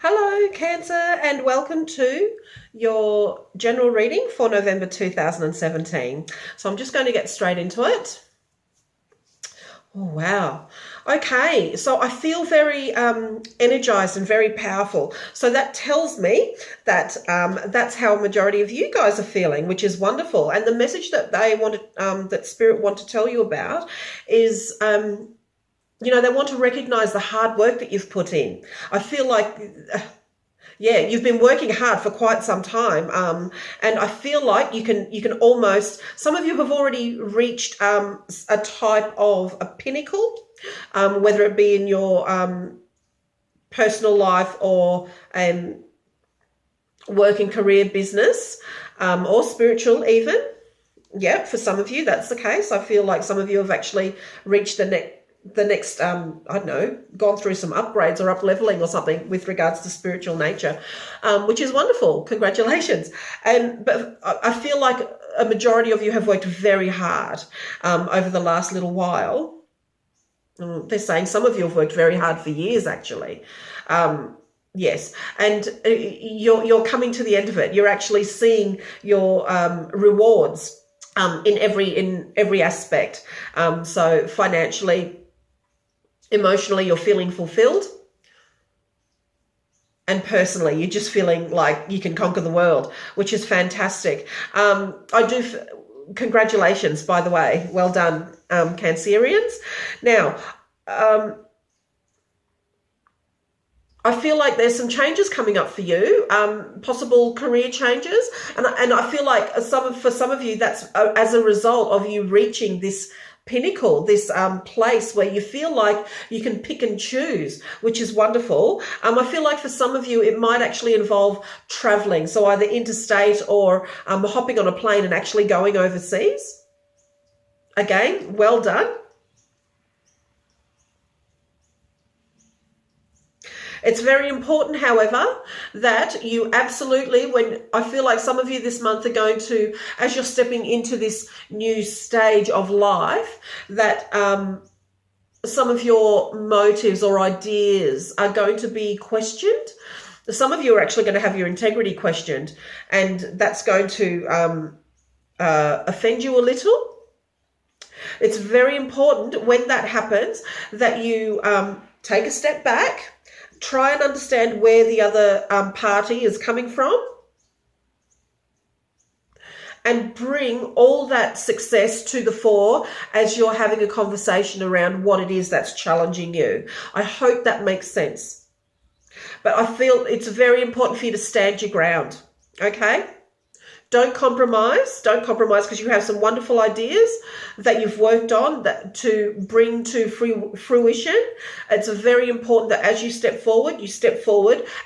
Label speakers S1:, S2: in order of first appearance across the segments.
S1: Hello, Cancer, and welcome to your general reading for November 2017. So I'm just going to get straight into it. Oh, wow. Okay, so I feel very energized and very powerful. So that tells me that that's how a majority of you guys are feeling, which is wonderful. And the message that they want to, that Spirit want to tell you about is they want to recognize the hard work that you've put in. I feel like, yeah, you've been working hard for quite some time, and I feel like you can almost. Some of you have already reached a type of a pinnacle, whether it be in your personal life or work and career, business, or spiritual even. Yeah, for some of you that's the case. I feel like some of you have actually reached the next I don't know, gone through some upgrades or up leveling or something with regards to spiritual nature, which is wonderful. Congratulations. But I feel like a majority of you have worked very hard over the last little while. They're saying some of you have worked very hard for years, actually. Yes, and you're coming to the end of it. You're actually seeing your rewards in every aspect. So financially, emotionally, you're feeling fulfilled, and personally, you're just feeling like you can conquer the world, which is fantastic. Congratulations, by the way. Well done, Cancerians. Now, I feel like there's some changes coming up for you, possible career changes, and I feel like for some of you that's as a result of you reaching this pinnacle, this place where you feel like you can pick and choose, which is wonderful. I feel like for some of you it might actually involve traveling, so either interstate or hopping on a plane and actually going overseas. Again, well done. It's very important, however, that you absolutely, when I feel like some of you this month are going to, as you're stepping into this new stage of life, that some of your motives or ideas are going to be questioned. Some of you are actually going to have your integrity questioned, and that's going to offend you a little. It's very important when that happens that you take a step back. Try and understand where the other party is coming from, and bring all that success to the fore as you're having a conversation around what it is that's challenging you. I hope that makes sense. But I feel it's very important for you to stand your ground, okay? Don't compromise. Don't compromise, because you have some wonderful ideas that you've worked on that to bring to fruition. It's very important that as you step forward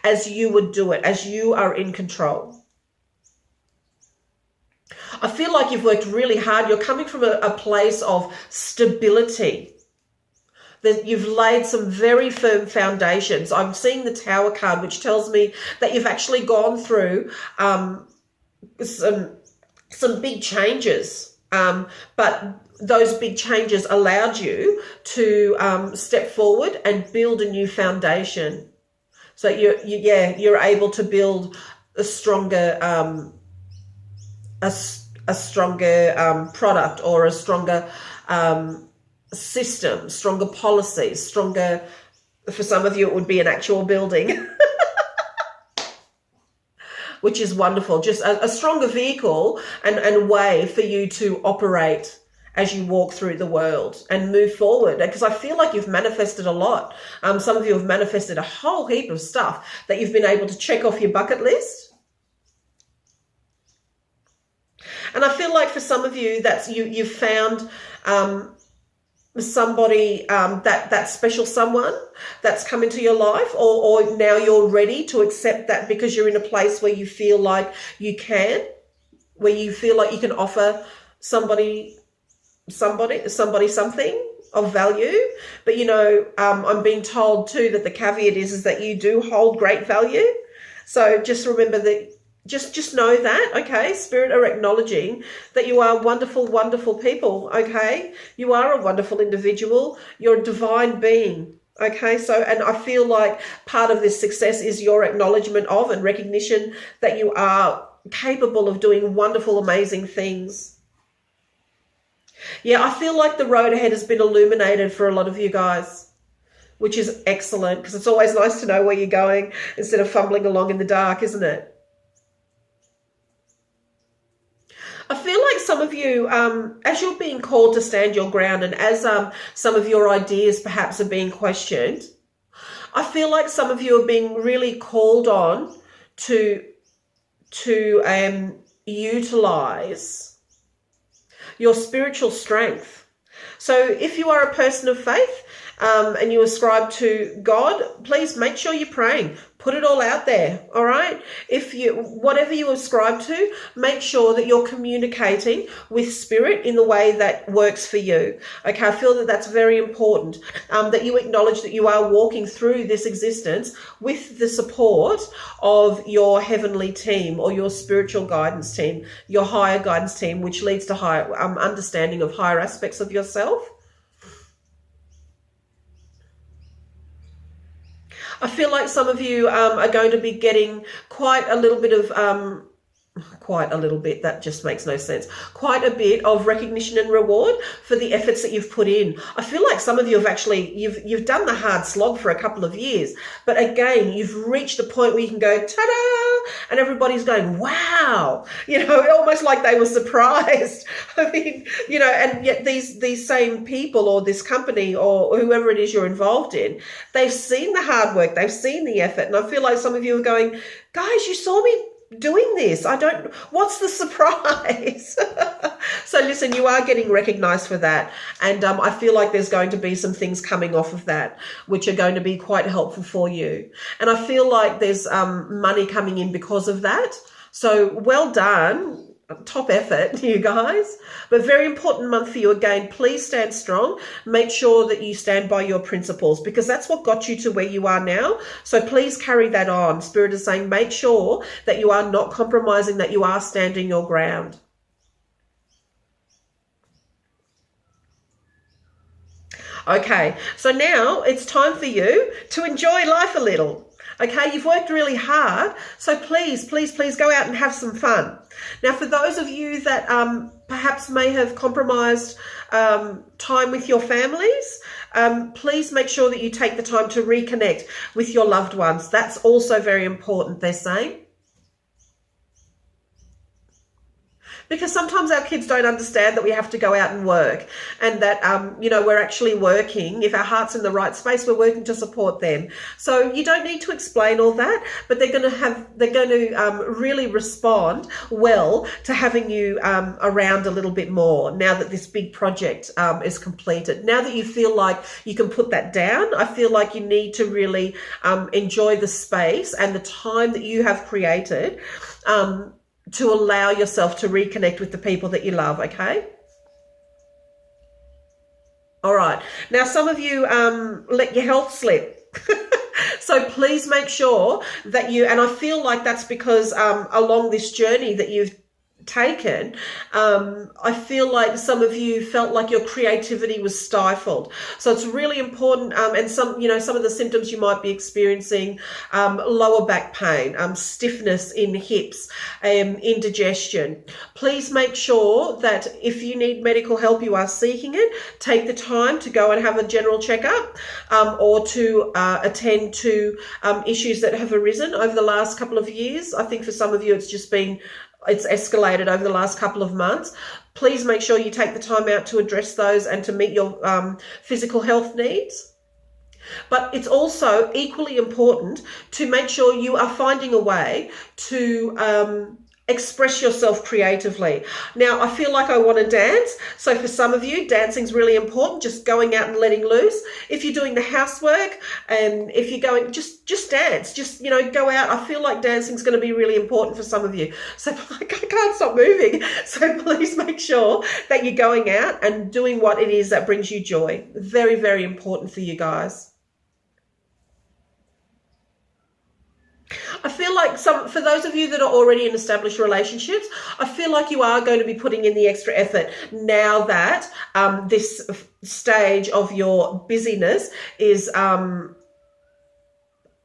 S1: as you would do it, as you are in control. I feel like you've worked really hard. You're coming from a place of stability. That you've laid some very firm foundations. I'm seeing the Tower card, which tells me that you've actually gone through some big changes, but those big changes allowed you to step forward and build a new foundation. So you're able to build a stronger product, or a stronger system, stronger policies, stronger. For some of you, it would be an actual building. Which is wonderful. Just a stronger vehicle and way for you to operate as you walk through the world and move forward. Because I feel like you've manifested a lot. Some of you have manifested a whole heap of stuff that you've been able to check off your bucket list. And I feel like for some of you, that's you've found somebody, that special someone that's come into your life, or now you're ready to accept that, because you're in a place where you feel like you can, where you feel like you can offer somebody something of value. But I'm being told too that the caveat is that you do hold great value. So just remember that. Just know that, okay? Spirit are acknowledging that you are wonderful, wonderful people, okay? You are a wonderful individual. You're a divine being. Okay, so, and I feel like part of this success is your acknowledgement of and recognition that you are capable of doing wonderful, amazing things. Yeah, I feel like the road ahead has been illuminated for a lot of you guys, which is excellent because it's always nice to know where you're going instead of fumbling along in the dark, isn't it? I feel like some of you, as you're being called to stand your ground and as some of your ideas perhaps are being questioned, I feel like some of you are being really called on to utilize your spiritual strength. So if you are a person of faith and you ascribe to God, please make sure you're praying. Put it all out there, all right? If you, whatever you ascribe to, make sure that you're communicating with spirit in the way that works for you. Okay, I feel that that's very important, that you acknowledge that you are walking through this existence with the support of your heavenly team or your spiritual guidance team, your higher guidance team, which leads to higher understanding of higher aspects of yourself. I feel like some of you are going to be getting quite a little bit of that just makes no sense. Quite a bit of recognition and reward for the efforts that you've put in. I feel like some of you have actually, you've done the hard slog for a couple of years, but again, you've reached the point where you can go, ta-da, and everybody's going, wow, almost like they were surprised. I mean, and yet these same people or this company or whoever it is you're involved in, they've seen the hard work, they've seen the effort. And I feel like some of you are going, guys, you saw me doing this. What's the surprise? So listen, you are getting recognized for that. And I feel like there's going to be some things coming off of that, which are going to be quite helpful for you. And I feel like there's money coming in because of that. So well done. Top effort, you guys. But very important month for you. Again, please stand strong. Make sure that you stand by your principles because that's what got you to where you are now. So please carry that on. Spirit is saying make sure that you are not compromising, that you are standing your ground. Okay, so now it's time for you to enjoy life a little. Okay, you've worked really hard, so please, please, please go out and have some fun. Now, for those of you that perhaps may have compromised time with your families, please make sure that you take the time to reconnect with your loved ones. That's also very important, they're saying. Because sometimes our kids don't understand that we have to go out and work and that, we're actually working. If our heart's in the right space, we're working to support them. So you don't need to explain all that, but they're going to really respond well to having you around a little bit more now that this big project is completed. Now that you feel like you can put that down, I feel like you need to really enjoy the space and the time that you have created to allow yourself to reconnect with the people that you love, okay? All right. Now, some of you let your health slip. So please make sure that and I feel like that's because along this journey that you've taken, I feel like some of you felt like your creativity was stifled. So it's really important, and some of the symptoms you might be experiencing, lower back pain, stiffness in hips, indigestion. Please make sure that if you need medical help, you are seeking it. Take the time to go and have a general checkup, or to attend to issues that have arisen over the last couple of years. I think for some of you it's escalated over the last couple of months. Please make sure you take the time out to address those and to meet your physical health needs. But it's also equally important to make sure you are finding a way to express yourself creatively. Now, I feel like I want to dance. So for some of you, dancing's really important, just going out and letting loose. If you're doing the housework and if you're going, just dance, just, go out. I feel like dancing's going to be really important for some of you. So I can't stop moving. So please make sure that you're going out and doing what it is that brings you joy. Very, very important for you guys. I feel like like for those of you that are already in established relationships, I feel like you are going to be putting in the extra effort now that this stage of your busyness is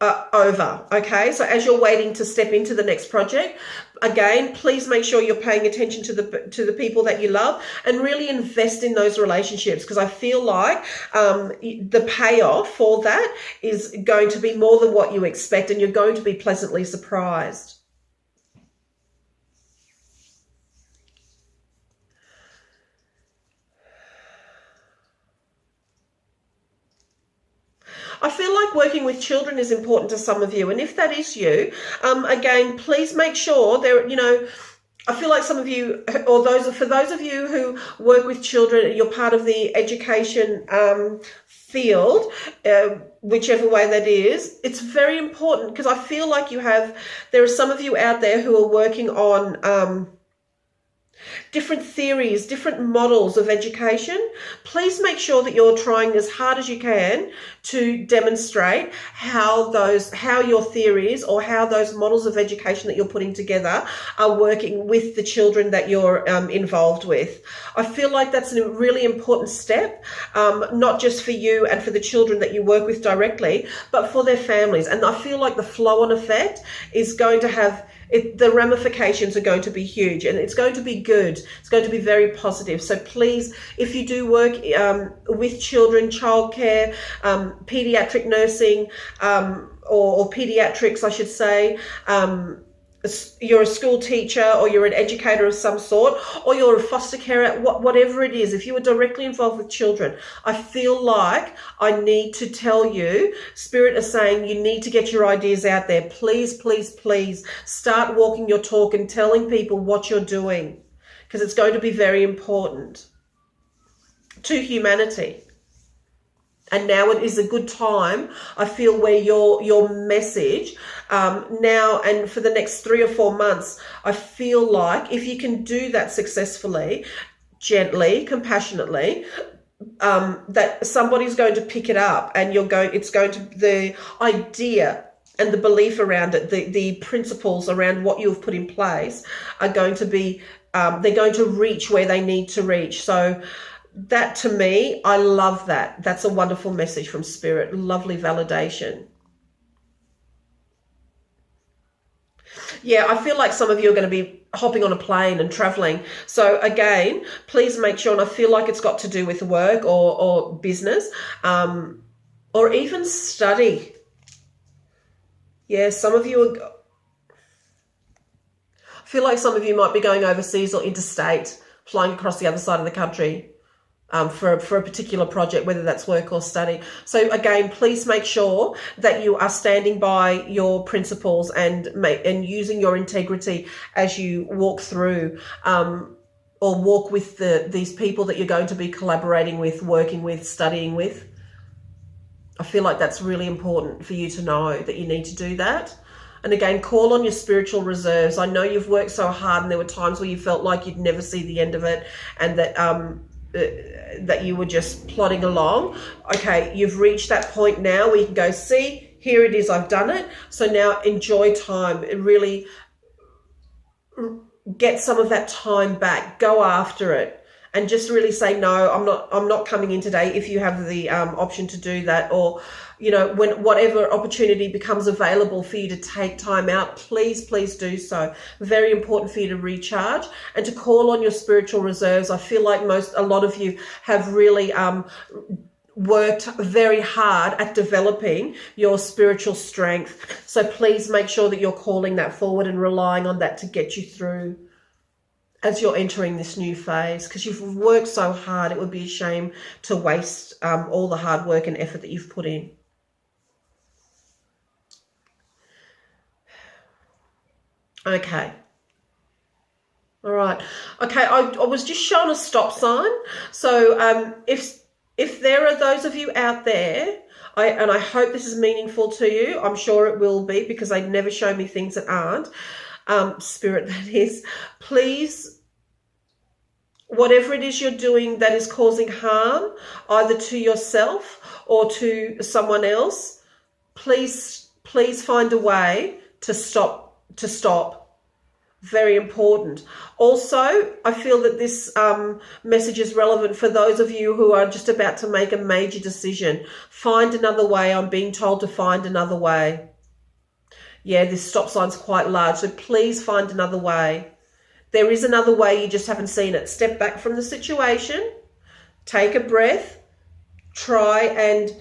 S1: over. Okay, so as you're waiting to step into the next project, again, please make sure you're paying attention to the people that you love and really invest in those relationships, because I feel like the payoff for that is going to be more than what you expect, and you're going to be pleasantly surprised. I feel like working with children is important to some of you, and if that is you, again, please make sure I feel like some of you, or for those of you who work with children, you're part of the education field, whichever way that is. It's very important, because I feel like there are some of you out there who are working on different theories, different models of education. Please make sure that you're trying as hard as you can to demonstrate how your theories or how those models of education that you're putting together are working with the children that you're involved with. I feel like that's a really important step, not just for you and for the children that you work with directly, but for their families. And I feel like the flow-on effect is going to have the ramifications are going to be huge, and it's going to be good. It's going to be very positive. So please, if you do work with children, childcare, pediatric nursing, or pediatrics, I should say, you're a school teacher, or you're an educator of some sort, or you're a foster carer, whatever it is, if you are directly involved with children, I feel like I need to tell you, Spirit is saying you need to get your ideas out there. Please, please, please start walking your talk and telling people what you're doing, because it's going to be very important to humanity. And now it is a good time, I feel, where your message now and for the next 3 or 4 months, I feel like if you can do that successfully, gently, compassionately, that somebody's going to pick it up, and the idea and the belief around it, the principles around what you've put in place are going to be, they're going to reach where they need to reach. So that, to me, I love that. That's a wonderful message from Spirit. Lovely validation. Yeah, I feel like some of you are going to be hopping on a plane and traveling. So again, please make sure, and I feel like it's got to do with work or business, or even study. Yeah, some of you I feel like some of you might be going overseas or interstate, flying across the other side of the country. For a particular project, whether that's work or study. So again, please make sure that you are standing by your principles and using your integrity as you walk through or walk with these people that you're going to be collaborating with, working with, studying with. I feel like that's really important for you to know that you need to do that. And again, call on your spiritual reserves. I know you've worked so hard, and there were times where you felt like you'd never see the end of it, and that you were just plodding along. Okay, you've reached that point now where you can go, see, here it is, I've done it. So now enjoy time and really get some of that time back. Go after it and just really say, no, I'm not coming in today, if you have the option to do that. Or, when whatever opportunity becomes available for you to take time out, please, please do so. Very important for you to recharge and to call on your spiritual reserves. I feel like a lot of you have really worked very hard at developing your spiritual strength. So please make sure that you're calling that forward and relying on that to get you through as you're entering this new phase, because you've worked so hard. It would be a shame to waste all the hard work and effort that you've put in. Okay. All right. Okay, I was just shown a stop sign. So if there are those of you out there, I hope this is meaningful to you. I'm sure it will be, because they never show me things that aren't. Spirit, that is. Please, whatever it is you're doing that is causing harm, either to yourself or to someone else, please find a way to stop to stop. Very important. Also, I feel that this message is relevant for those of you who are just about to make a major decision. Find another way. I'm being told to find another way. Yeah, this stop sign's quite large, so please find another way. There is another way, you just haven't seen it. Step back from the situation, take a breath, try and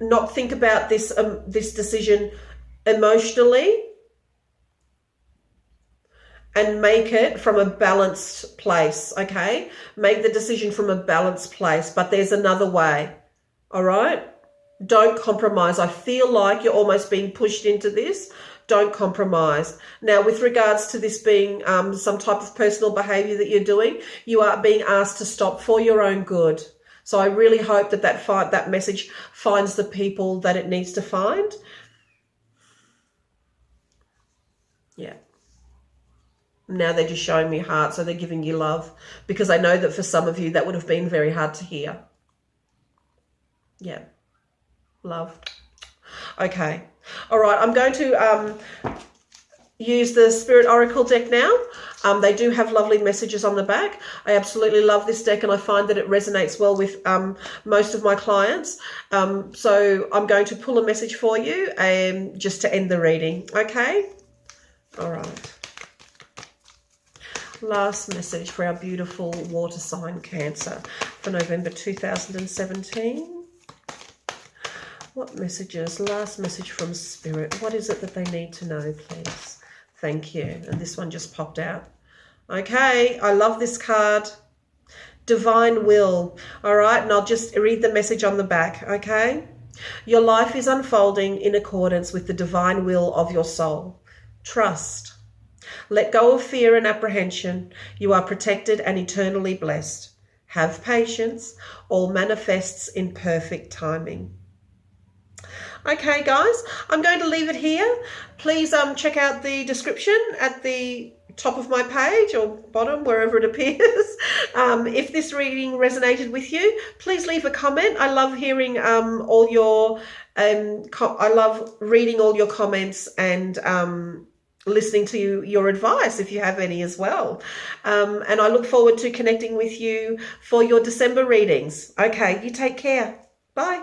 S1: not think about this decision emotionally, and make it from a balanced place, okay? Make the decision from a balanced place, but there's another way, all right? Don't compromise. I feel like you're almost being pushed into this. Don't compromise. Now, with regards to this being some type of personal behavior that you're doing, you are being asked to stop for your own good. So I really hope that that message finds the people that it needs to find. Yeah. Now they're just showing me heart, so they're giving you love, because I know that for some of you that would have been very hard to hear. Yeah, love. Okay, all right, I'm going to use the Spirit Oracle deck now. They do have lovely messages on the back. I absolutely love this deck, and I find that it resonates well with most of my clients. So I'm going to pull a message for you just to end the reading, okay? All right. Last message for our beautiful water sign Cancer for November 2017. What messages? Last message from Spirit. What is it that they need to know, please? Thank you. And this one just popped out. Okay, I love this card. Divine Will. All right, and I'll just read the message on the back, okay? Your life is unfolding in accordance with the divine will of your soul. Trust. Let go of fear and apprehension. You are protected and eternally blessed. Have patience. All manifests in perfect timing. Okay, guys, I'm going to leave it here. Please check out the description at the top of my page or bottom, wherever it appears. If this reading resonated with you, please leave a comment. I love hearing all your, I love reading all your comments and listening to your advice if you have any as well. And I look forward to connecting with you for your December readings. Okay, you take care. Bye.